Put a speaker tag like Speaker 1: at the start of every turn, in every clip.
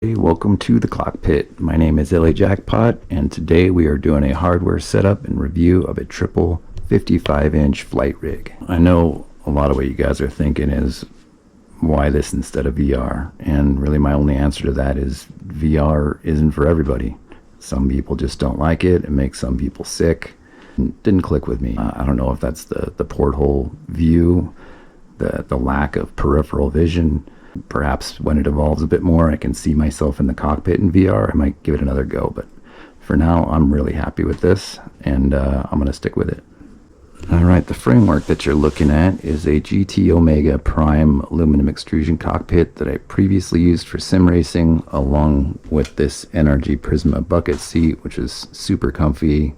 Speaker 1: Hey, welcome to the Cockpit. My name is LA Jackpot, and today we are doing a hardware setup and review of a triple 55-inch flight rig. I know a lot of what you guys are thinking is, why this instead of VR? And really my only answer to that is VR isn't for everybody. Some people just don't like it. It makes some people sick. It didn't click with me. I don't know if that's the porthole view, the lack of peripheral vision. Perhaps when it evolves a bit more, I can see myself in the cockpit in VR. I might give it another go, but for now, I'm really happy with this, and I'm going to stick with it. Alright, the framework that you're looking at is a GTOmega Prime aluminum extrusion cockpit that I previously used for sim racing, along with this NRG Prisma bucket seat, which is super comfy.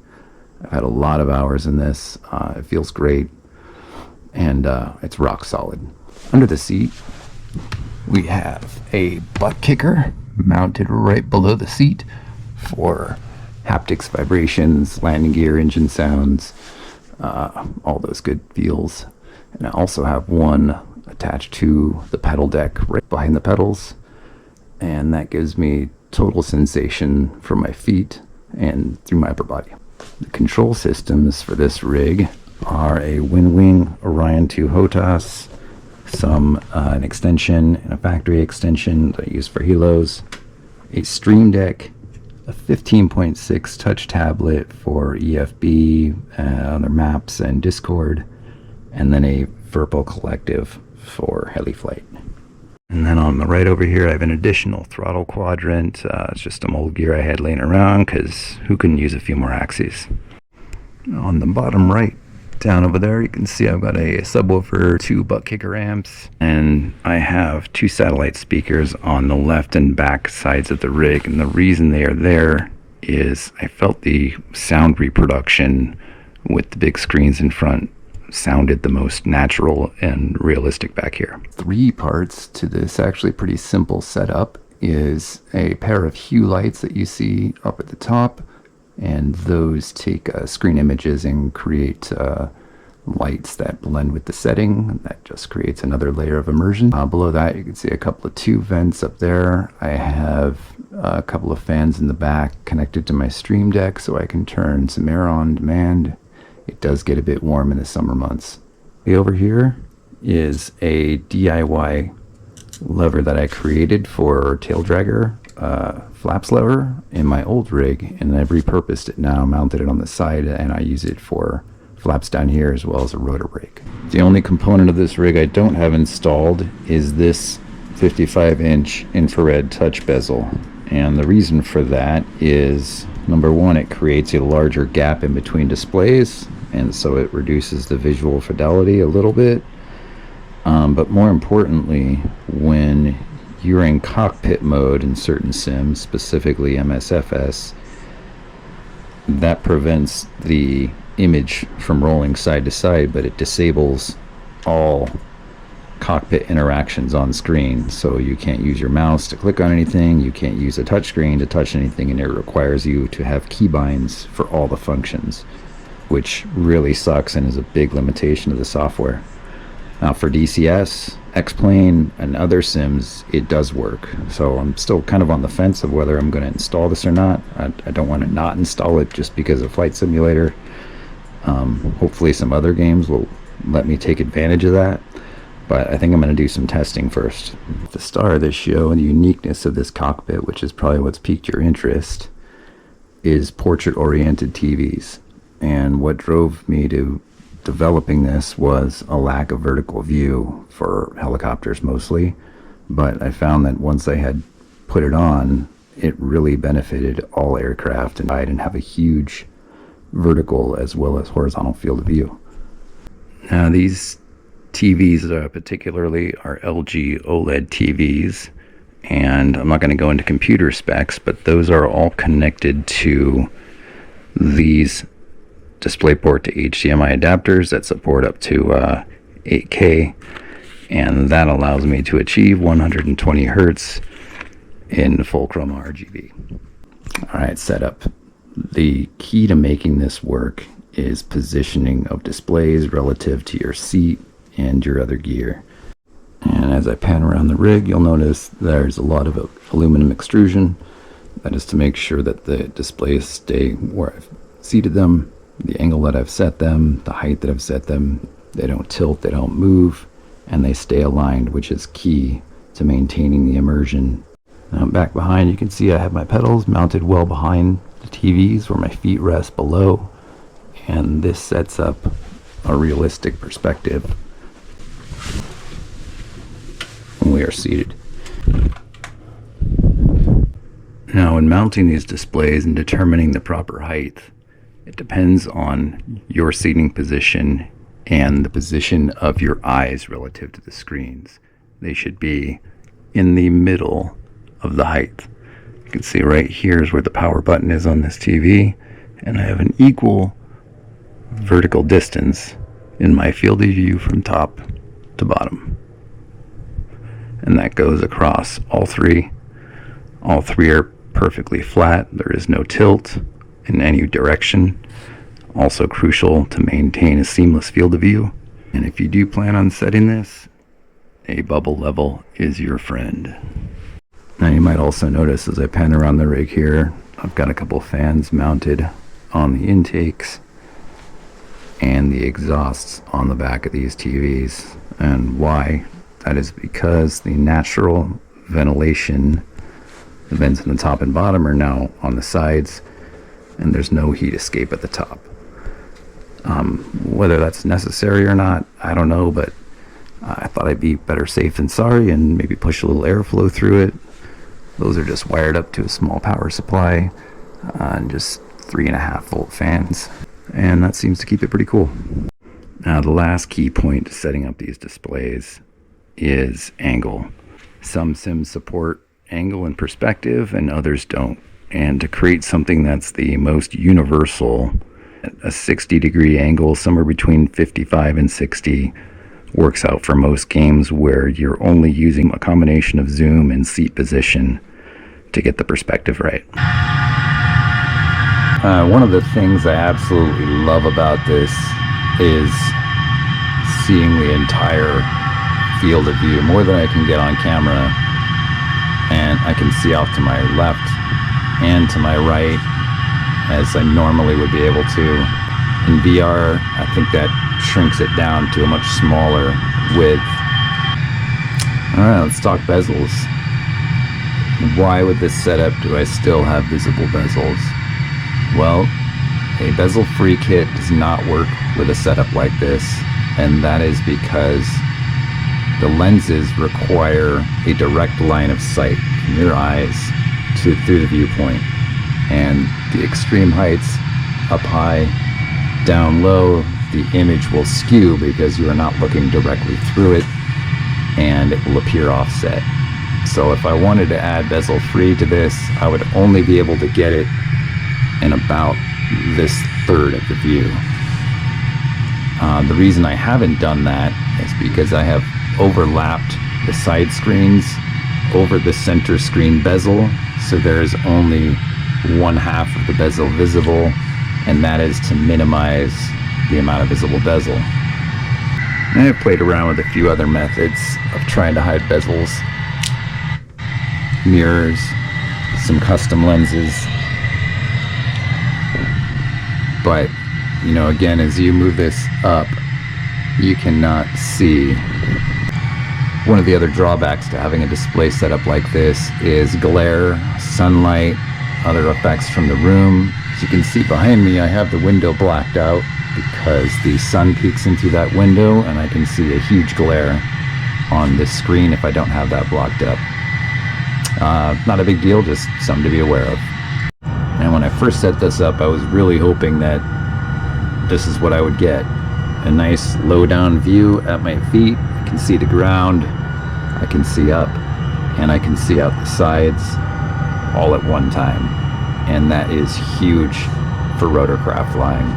Speaker 1: I've had a lot of hours in this. It feels great, and it's rock solid. Under the seat, we have a butt kicker mounted right below the seat for haptics, vibrations, landing gear, engine sounds, all those good feels. And I also have one attached to the pedal deck right behind the pedals, and that gives me total sensation from my feet and through my upper body. The control systems for this rig are a Winwing Orion2 Hotas, an extension and a factory extension that I use for helos, a Stream Deck, a 15.6 touch tablet for EFB, other maps and Discord, and then a Verpal Collective for heli flight. And then on the right over here, I have an additional throttle quadrant. It's just some old gear I had laying around, because who couldn't use a few more axes? On the bottom right, down over there, you can see I've got a subwoofer, 2 butt kicker amps, and I have 2 satellite speakers on the left and back sides of the rig. And the reason they are there is I felt the sound reproduction with the big screens in front sounded the most natural and realistic back here. 3 parts to this actually pretty simple setup is a pair of hue lights that you see up at the top, and those take screen images and create lights that blend with the setting. That just creates another layer of immersion. Below that, you can see a couple of tube vents up there. I have a couple of fans in the back connected to my Stream Deck so I can turn some air on demand. It does get a bit warm in the summer months. Over here is a DIY lever that I created for tail dragger flaps lever in my old rig, and I've repurposed it now, mounted it on the side, and I use it for flaps down here as well as a rotor brake. The only component of this rig I don't have installed is this 55-inch infrared touch bezel, and the reason for that is, number one, it creates a larger gap in between displays, and so it reduces the visual fidelity a little bit, but more importantly, when you're in cockpit mode in certain sims, specifically MSFS, that prevents the image from rolling side to side, but it disables all cockpit interactions on screen. So you can't use your mouse to click on anything, you can't use a touchscreen to touch anything, and it requires you to have keybinds for all the functions, which really sucks and is a big limitation of the software. Now for DCS, X-Plane, and other sims, it does work. So I'm still kind of on the fence of whether I'm going to install this or not. I don't want to not install it just because of Flight Simulator. Hopefully some other games will let me take advantage of that. But I think I'm going to do some testing first. The star of this show and the uniqueness of this cockpit, which is probably what's piqued your interest, is portrait-oriented TVs. And what drove me to developing this was a lack of vertical view for helicopters mostly, but I found that once I had put it on, it really benefited all aircraft, and I didn't have a huge vertical as well as horizontal field of view. Now these TVs particularly are LG OLED TVs, and I'm not going to go into computer specs, but those are all connected to these DisplayPort to HDMI adapters that support up to 8K, and that allows me to achieve 120 Hertz in full chroma RGB. Alright, setup. The key to making this work is positioning of displays relative to your seat and your other gear. And as I pan around the rig, you'll notice there's a lot of aluminum extrusion. That is to make sure that the displays stay where I've seated them, the angle that I've set them, the height that I've set them. They don't tilt, they don't move, and they stay aligned, which is key to maintaining the immersion. Now back behind, you can see I have my pedals mounted well behind the TVs where my feet rest below, and this sets up a realistic perspective when we are seated. Now, when mounting these displays and determining the proper height, it depends on your seating position and the position of your eyes relative to the screens. They should be in the middle of the height. You can see right here is where the power button is on this TV, and I have an equal vertical distance in my field of view from top to bottom. And that goes across all three. All three are perfectly flat. There is no tilt in any direction. Also crucial to maintain a seamless field of view. And if you do plan on setting this, a bubble level is your friend. Now you might also notice as I pan around the rig here, I've got a couple fans mounted on the intakes and the exhausts on the back of these TVs. And why? That is because the natural ventilation, the vents in the top and bottom, are now on the sides, and there's no heat escape at the top. Whether that's necessary or not, I don't know, but I thought I'd be better safe than sorry and maybe push a little airflow through it. Those are just wired up to a small power supply and just 3.5 volt fans, and that seems to keep it pretty cool. Now the last key point to setting up these displays is angle. Some sims support angle and perspective and others don't, and to create something that's the most universal, a 60-degree angle somewhere between 55 and 60 works out for most games where you're only using a combination of zoom and seat position to get the perspective right. One of the things I absolutely love about this is seeing the entire field of view, more than I can get on camera, and I can see off to my left and to my right as I normally would be able to. In VR, I think that shrinks it down to a much smaller width. Alright, let's talk bezels. Why with this setup do I still have visible bezels? Well, a bezel-free kit does not work with a setup like this, and that is because the lenses require a direct line of sight from your eyes through the viewpoint, and the extreme heights, up high, down low, the image will skew because you are not looking directly through it, and it will appear offset. So if I wanted to add bezel free to this, I would only be able to get it in about this third of the view. The reason I haven't done that is because I have overlapped the side screens over the center screen bezel, so there is only 1/2 of the bezel visible, and that is to minimize the amount of visible bezel. And I've played around with a few other methods of trying to hide bezels. Mirrors, some custom lenses, but you know, again, as you move this up, you cannot see. One of the other drawbacks to having a display setup like this is glare, sunlight, other effects from the room. As you can see behind me, I have the window blacked out because the sun peeks in through that window, and I can see a huge glare on this screen if I don't have that blocked up. Not a big deal, just something to be aware of. And when I first set this up, I was really hoping that this is what I would get. A nice low down view at my feet. I can see the ground, I can see up, and I can see out the sides all at one time. And that is huge for rotorcraft flying.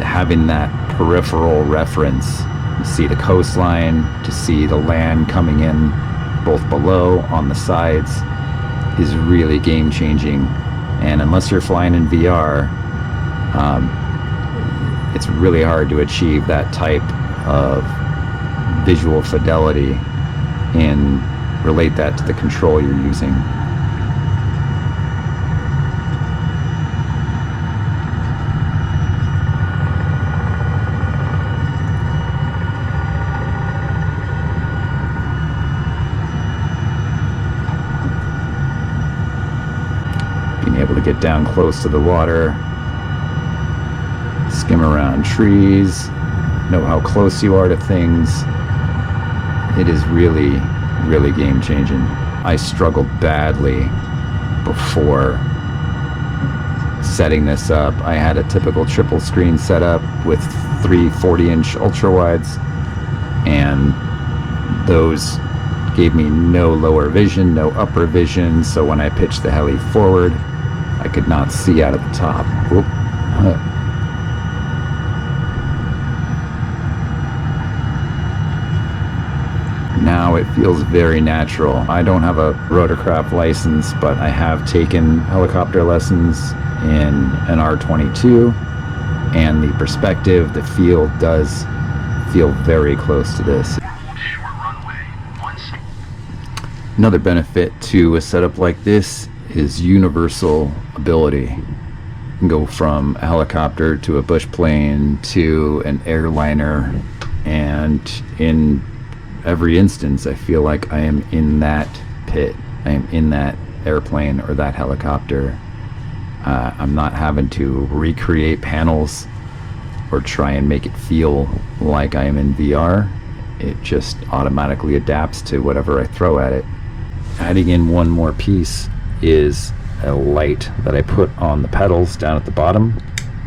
Speaker 1: Having that peripheral reference, to see the coastline, to see the land coming in both below, on the sides, is really game changing. And unless you're flying in VR, it's really hard to achieve that type of visual fidelity and relate that to the control you're using. Being able to get down close to the water, skim around trees, know how close you are to things. It is really, really game changing. I struggled badly before setting this up. I had a typical triple screen setup with 3 40-inch ultra wides, and those gave me no lower vision, no upper vision, so when I pitched the heli forward, I could not see out of the top. Whoop. Now it feels very natural. I don't have a rotorcraft license, but I have taken helicopter lessons in an R22, and the perspective, the feel does feel very close to this. Another benefit to a setup like this is universal ability. You can go from a helicopter to a bush plane to an airliner, and in every instance I feel like I am in that pit. I am in that airplane or that helicopter. I'm not having to recreate panels or try and make it feel like I am in VR. It just automatically adapts to whatever I throw at it. Adding in one more piece is a light that I put on the pedals down at the bottom,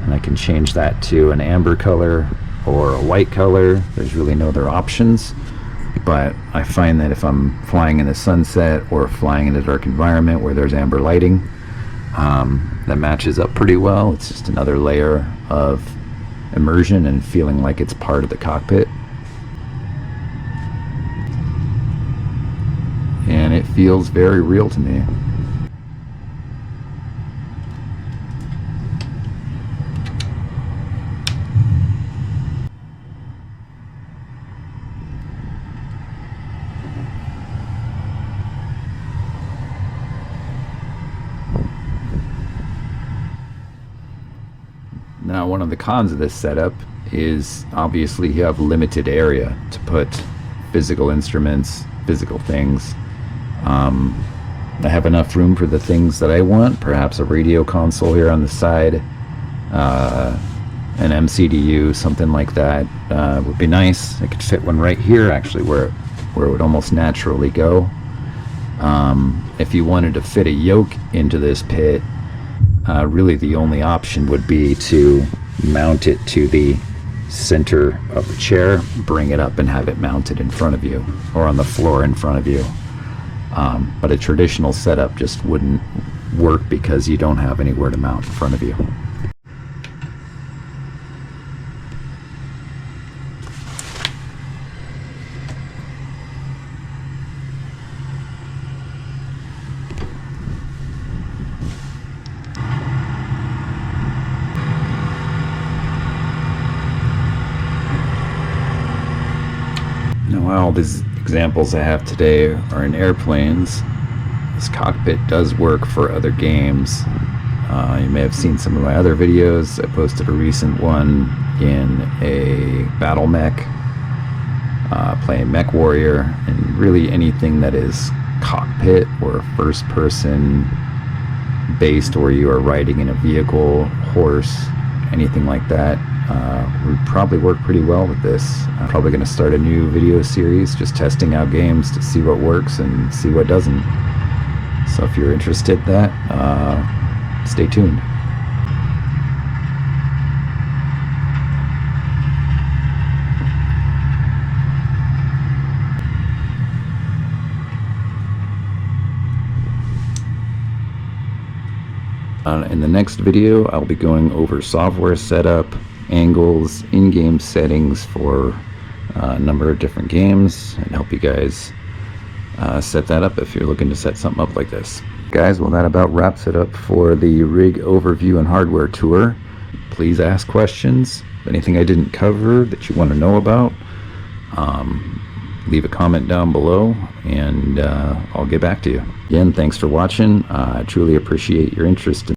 Speaker 1: and I can change that to an amber color or a white color. There's really no other options, but I find that if I'm flying in the sunset or flying in a dark environment where there's amber lighting, that matches up pretty well. It's just another layer of immersion and feeling like it's part of the cockpit. And it feels very real to me. Now, one of the cons of this setup is obviously you have limited area to put physical instruments, physical things. I have enough room for the things that I want, perhaps a radio console here on the side, an MCDU, something like that would be nice. I could fit one right here actually where it would almost naturally go. If you wanted to fit a yoke into this pit, really the only option would be to mount it to the center of the chair, bring it up and have it mounted in front of you or on the floor in front of you. But a traditional setup just wouldn't work because you don't have anywhere to mount in front of you. Now, all these examples I have today are in airplanes. This cockpit does work for other games. You may have seen some of my other videos. I posted a recent one in a battle mech, playing Mech Warrior, and really anything that is cockpit or first person based where you are riding in a vehicle, horse, anything like that. Would probably work pretty well with this. I'm probably going to start a new video series just testing out games to see what works and see what doesn't. So if you're interested in that, stay tuned. In the next video, I'll be going over software setup, angles, in-game settings for a number of different games, and help you guys set that up if you're looking to set something up like this. Guys, well, that about wraps it up for the rig overview and hardware tour. Please ask questions. Anything I didn't cover that you want to know about, leave a comment down below, and I'll get back to you. Again, thanks for watching. I truly appreciate your interest in